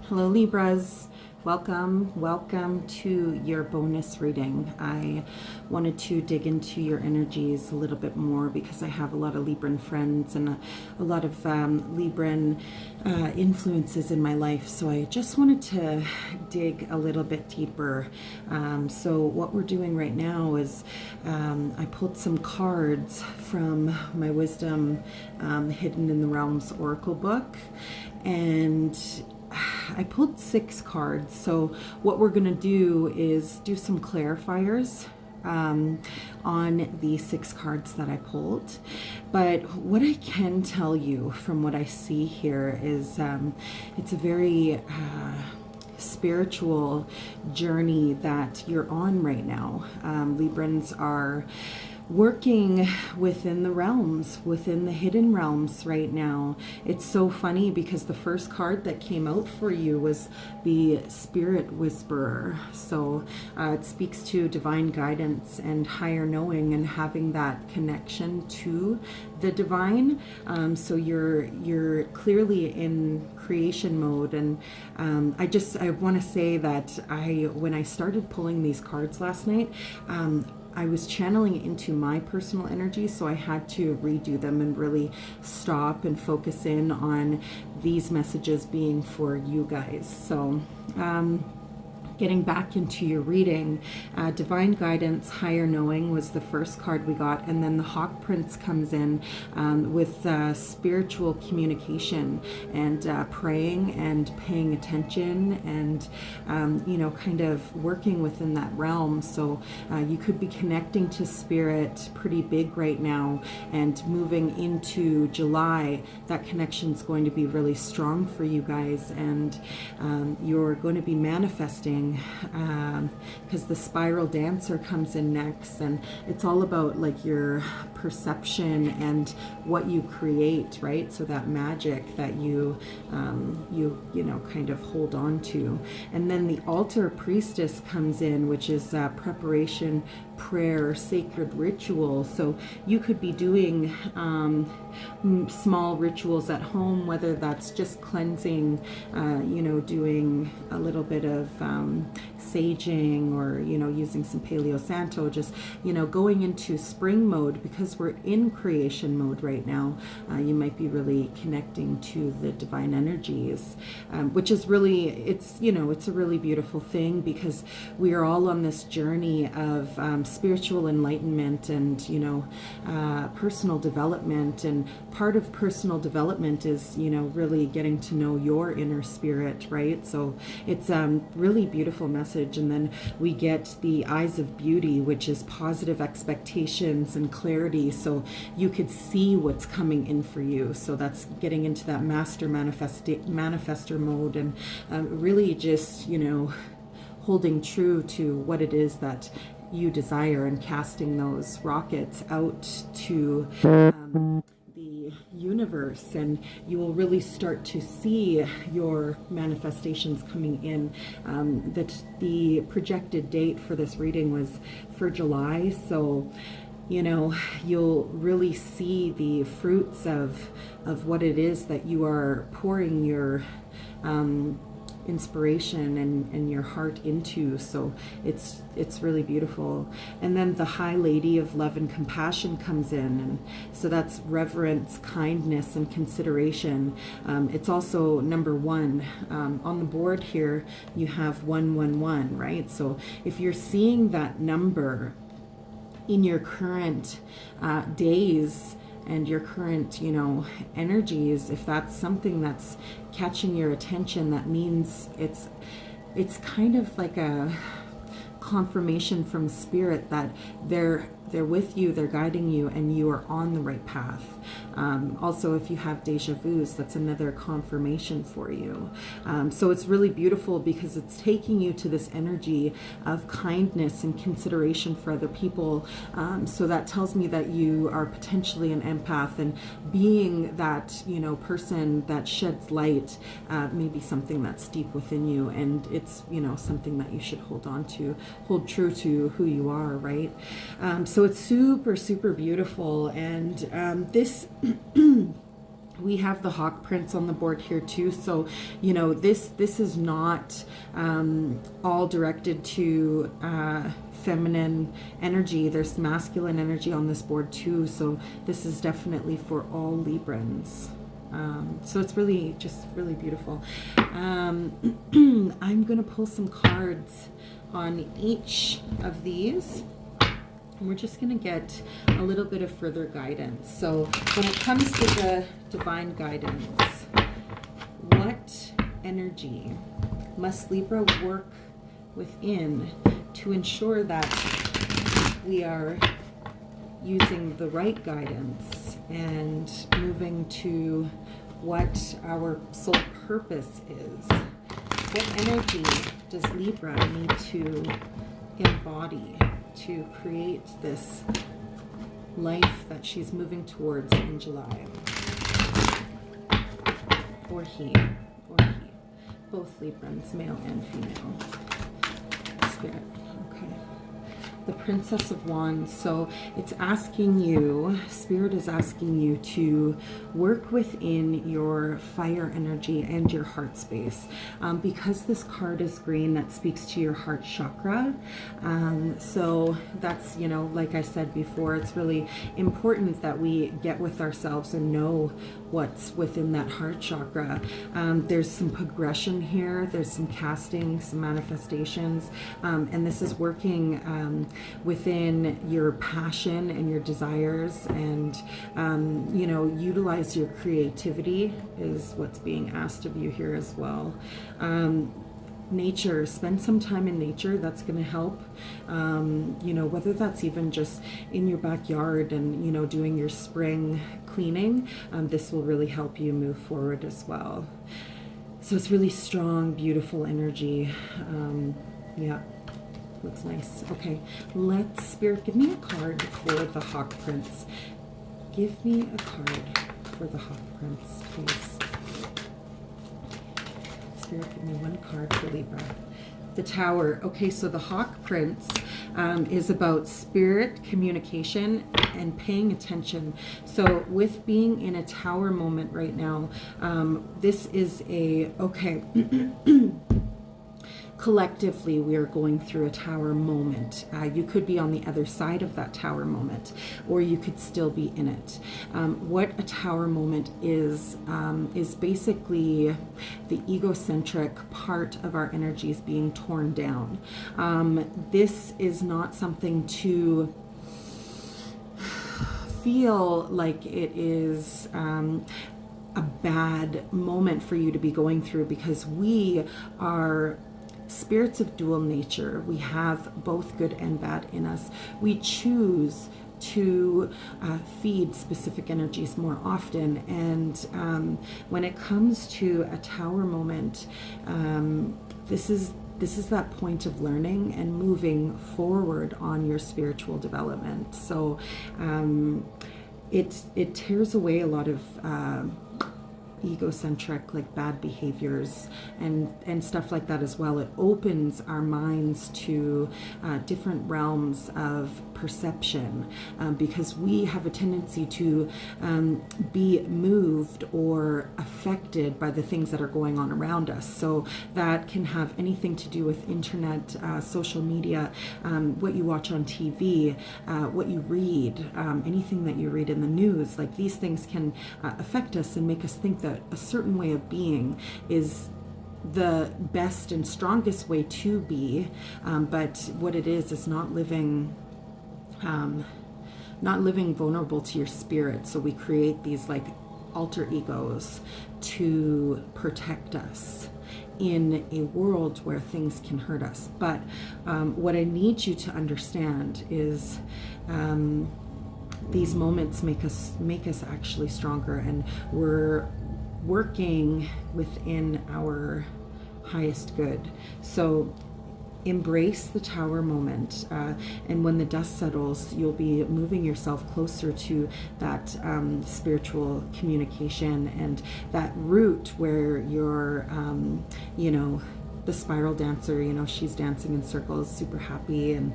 Hello Libras, welcome to your bonus reading. I wanted to dig into your energies a little bit more because I have a lot of Libran friends and a lot of Libran influences in my life, so I just wanted to dig a little bit deeper. So what we're doing right now is I pulled some cards from my Wisdom Hidden in the Realms Oracle book, and I pulled 6 cards. So what we're going to do is do some clarifiers on the 6 cards that I pulled. But what I can tell you from what I see here is it's a very spiritual journey that you're on right now. Librans are working within the realms, within the hidden realms right now. It's so funny because the first card that came out for you was the Spirit Whisperer. So it speaks to divine guidance and higher knowing and having that connection to the divine. So you're clearly in creation mode, and I want to say that when I started pulling these cards last night, I was channeling into my personal energy, so I had to redo them and really stop and focus in on these messages being for you guys. So getting back into your reading, divine guidance, higher knowing was the first card we got, and then the Hawk Prince comes in with spiritual communication and praying and paying attention and kind of working within that realm. So you could be connecting to spirit pretty big right now, and moving into July, that connection is going to be really strong for you guys, and you're going to be manifesting because the Spiral Dancer comes in next, and it's all about like your perception and what you create, right? So that magic that you kind of hold on to. And then the Altar Priestess comes in, which is preparation, prayer, sacred ritual. So you could be doing small rituals at home, whether that's just cleansing, doing a little bit of saging, or using some Paleo Santo, just going into spring mode, because we're in creation mode right now. You might be really connecting to the divine energies, which is really, it's a really beautiful thing, because we are all on this journey of spiritual enlightenment and personal development, and part of personal development is really getting to know your inner spirit, right? So it's really beautiful message. And then we get the Eyes of Beauty, which is positive expectations and clarity, so you could see what's coming in for you. So that's getting into that master manifester mode, and really just holding true to what it is that you desire, and casting those rockets out to the universe, and you will really start to see your manifestations coming in. That the projected date for this reading was for July, so you'll really see the fruits of what it is that you are pouring your inspiration and your heart into. So it's really beautiful. And then the High Lady of Love and Compassion comes in, and so that's reverence, kindness, and consideration. It's also number 1 on the board here. You have 111, right? So if you're seeing that number in your current days and your current energies, if that's something that's catching your attention, that means it's kind of like a confirmation from spirit that they're with you, they're guiding you, and you are on the right path. Also, if you have deja vus, that's another confirmation for you. So it's really beautiful because it's taking you to this energy of kindness and consideration for other people. So that tells me that you are potentially an empath, and being that person that sheds light may be something that's deep within you, and it's something that you should hold true to who you are, right? So it's super, super beautiful. And this We have the Hawk Prince on the board here too. So, you know, this is not all directed to feminine energy. There's masculine energy on this board too. So this is definitely for all Librans. So it's really, just really beautiful. I'm going to pull some cards on each of these. And we're just going to get a little bit of further guidance. So when it comes to the divine guidance, what energy must Libra work within to ensure that we are using the right guidance and moving to what our soul purpose is? What energy does Libra need to embody to create this life that she's moving towards in July? Or he. Both Librans, male and female. Spirit. Okay. The Princess of Wands. So it's asking you, Spirit is asking you to work within your fire energy and your heart space. Because this card is green, that speaks to your heart chakra. So that's, you know, like I said before, it's really important that we get with ourselves and know what's within that heart chakra. There's some progression here. There's some casting, some manifestations. And this is working within your passion and your desires, and you know, utilize your creativity is what's being asked of you here as well. Nature, spend some time in nature. That's going to help. You know, whether that's even just in your backyard and, you know, doing your spring cleaning, this will really help you move forward as well. So it's really strong, beautiful energy. Yeah, looks nice. Okay, let's, Spirit, give me a card for the Hawk Prince. Give me a card for the Hawk Prince, please. Spirit, give me one card for Libra. The Tower. Okay, so the Hawk Prince is about spirit, communication, and paying attention. So with being in a tower moment right now, this is a, okay, collectively we are going through a tower moment. You could be on the other side of that tower moment, or you could still be in it. What a tower moment is basically the egocentric part of our energies being torn down. This is not something to feel like it is a bad moment for you to be going through, because we are spirits of dual nature. We have both good and bad in us. We choose to feed specific energies more often, and when it comes to a tower moment, this is that point of learning and moving forward on your spiritual development. So it tears away a lot of egocentric, like bad behaviors and stuff like that as well. It opens our minds to different realms of perception, because we have a tendency to be moved or affected by the things that are going on around us. So that can have anything to do with internet, social media, what you watch on TV, what you read, anything that you read in the news. Like, these things can affect us and make us think that a certain way of being is the best and strongest way to be, but what it is not living vulnerable to your spirit. So we create these like alter egos to protect us in a world where things can hurt us. But what I need you to understand is these moments make us actually stronger, and we're working within our highest good. So embrace the tower moment, and when the dust settles, you'll be moving yourself closer to that spiritual communication and that route where you're, you know, the spiral dancer, you know, she's dancing in circles, super happy and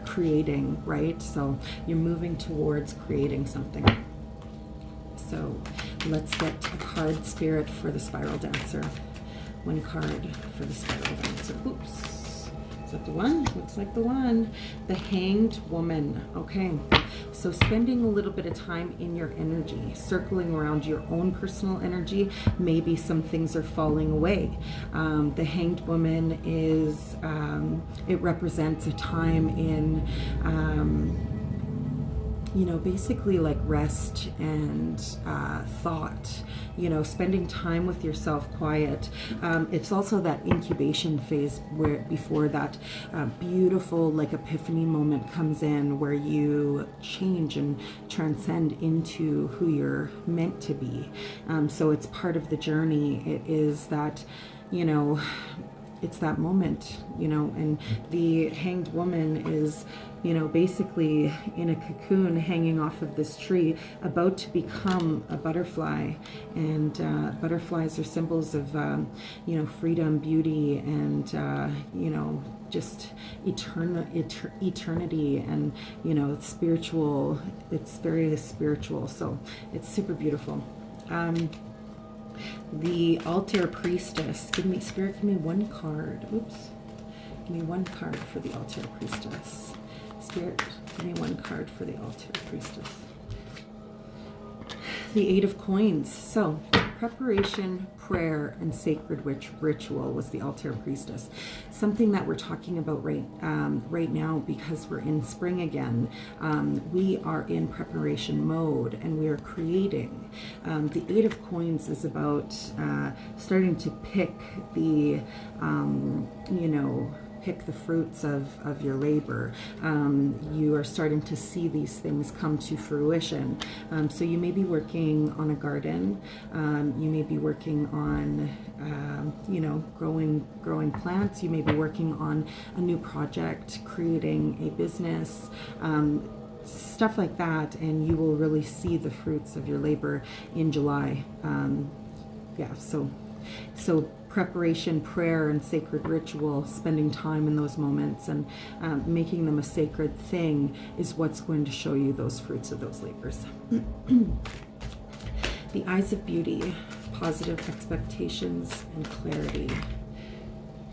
creating, right? So you're moving towards creating something. So Let's get a card, Spirit, for the Spiral Dancer. One card for the Spiral Dancer. Oops. Is that the one? Looks like the one. The Hanged Woman. Okay. So spending a little bit of time in your energy, circling around your own personal energy. Maybe some things are falling away. The Hanged Woman is, it represents a time in, you know, basically like rest and thought, you know, spending time with yourself, quiet. It's also that incubation phase where before that beautiful like epiphany moment comes in, where you change and transcend into who you're meant to be. So it's part of the journey. It is that, you know, it's that moment, you know, and the Hanged Woman is, you know, basically in a cocoon hanging off of this tree, about to become a butterfly. And butterflies are symbols of, you know, freedom, beauty, and, you know, just eternity, and, you know, it's spiritual. It's very spiritual. So it's super beautiful. The Altar Priestess. Give me, Spirit, give me one card. Oops. Give me one card for the Altar Priestess. Spirit, give me one card for the Altar Priestess. The Eight of Coins. So, preparation, prayer, and sacred ritual was the Altar Priestess. Something that we're talking about right now, because we're in spring again. We are in preparation mode, and we are creating. The Eight of Coins is about starting to pick the, you know, pick the fruits of your labor. You are starting to see these things come to fruition. So you may be working on a garden. You may be working on, you know, growing plants. You may be working on a new project, creating a business, stuff like that, and you will really see the fruits of your labor in July. Yeah, so preparation, prayer, and sacred ritual, spending time in those moments and making them a sacred thing is what's going to show you those fruits of those labors. The Eyes of Beauty, positive expectations and clarity.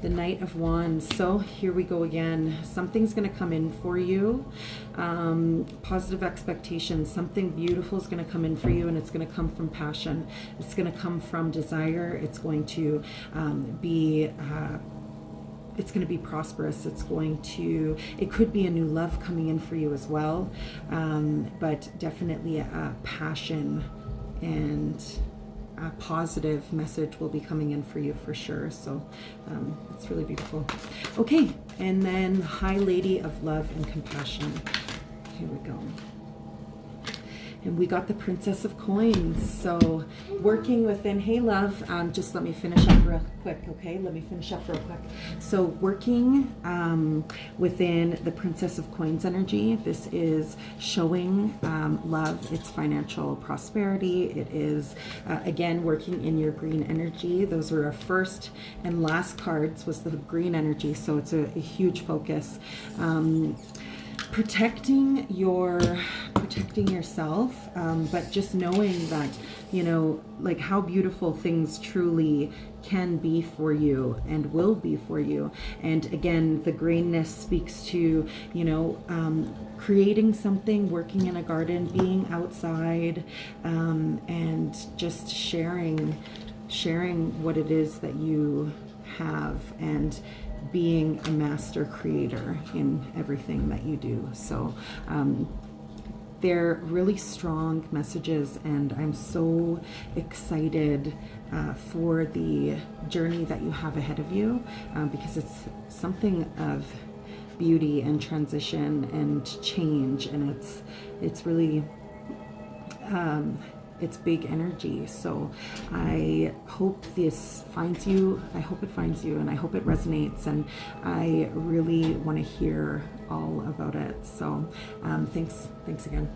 The Knight of Wands. So here we go again. Something's going to come in for you. Positive expectations. Something beautiful is going to come in for you, and it's going to come from passion. It's going to come from desire. It's going to be it's going to be prosperous. It's going to, it could be a new love coming in for you as well, but definitely a passion and a positive message will be coming in for you for sure. So it's really beautiful. Okay, and then High Lady of Love and Compassion. Here we go. And we got the Princess of Coins. So working within, hey love, just let me finish up real quick, okay? Let me finish up real quick. So working within the Princess of Coins energy, this is showing love, it's financial prosperity. It is, again, working in your green energy. Those were our first and last cards, was the green energy. So it's a huge focus. Protecting yourself, but just knowing that, you know, like how beautiful things truly can be for you and will be for you. And again, the greenness speaks to, you know, creating something, working in a garden, being outside, and just sharing what it is that you have, and being a master creator in everything that you do. So they're really strong messages, and I'm so excited for the journey that you have ahead of you, because it's something of beauty and transition and change, and it's really it's big energy. So I hope this finds you. I hope it finds you, and I hope it resonates, and I really want to hear all about it. So thanks again.